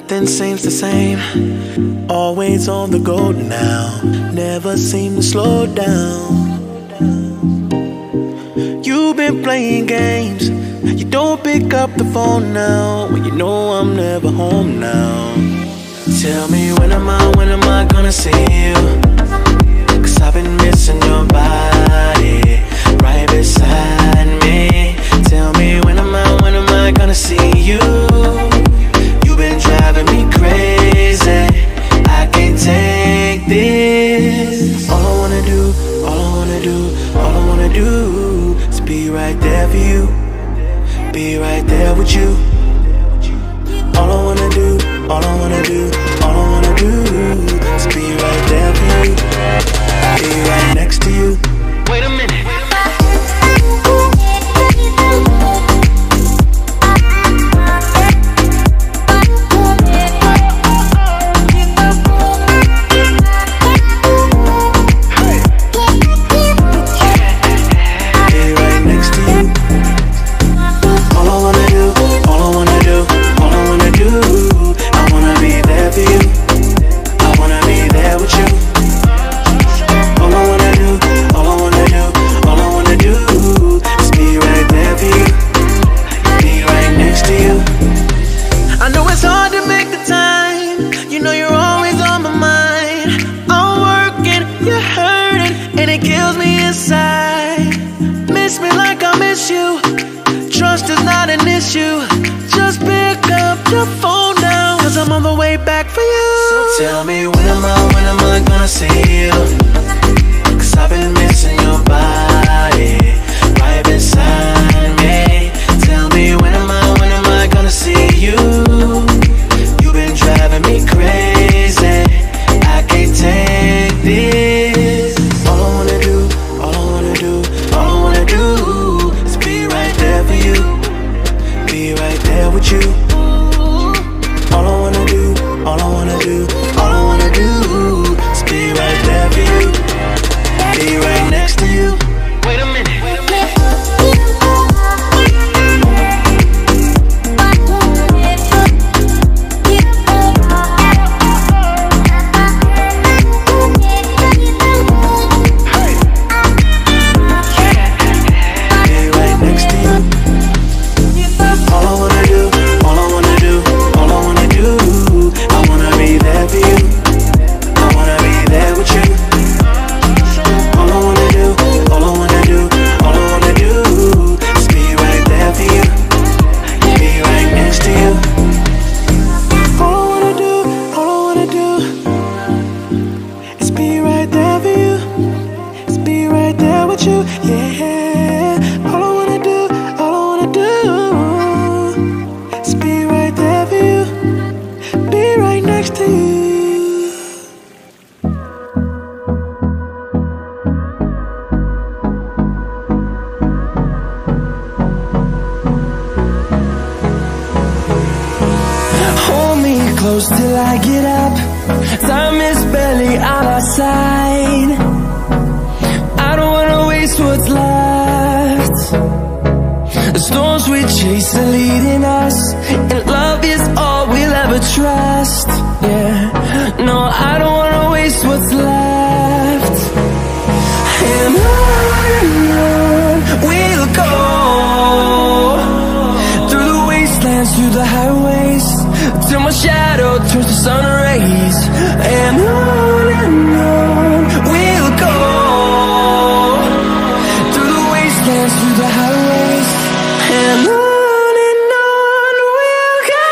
nothing seems the same. Always on the go now, never seem to slow down. You've been playing games, you don't pick up the phone now, when you know I'm never home now. Tell me when am I gonna see you? 'Cause I've been missing your body right beside me. Tell me when am I gonna see you? You've been driving me crazy, I can't take this. All I wanna do is be right there for you, be right there with you. All I wanna do is be right there for you, be right next to you. Wait a minute. Tell me when am I gonna see you? 'Cause I've been missing your body right beside me. Tell me when am I gonna see you? You've been driving me crazy, I can't take this. All I wanna do is be right there for you, be right there with you. All I wanna do is be right there for you, be right next to you. Wait a minute. Close till I get up, time is barely on our side. I don't wanna waste what's left. The storms we chase are leading us, and love is all we'll ever trust. Yeah, no, I don't wanna waste what's left. And on we'll go, through the wastelands, through the highways, till my shadow turns to sun rays. And on we'll go, through the wastelands, through the highways, and on we'll go.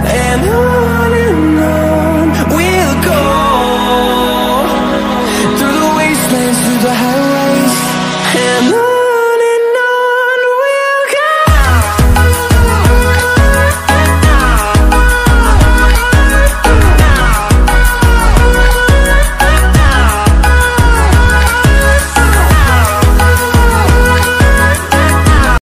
and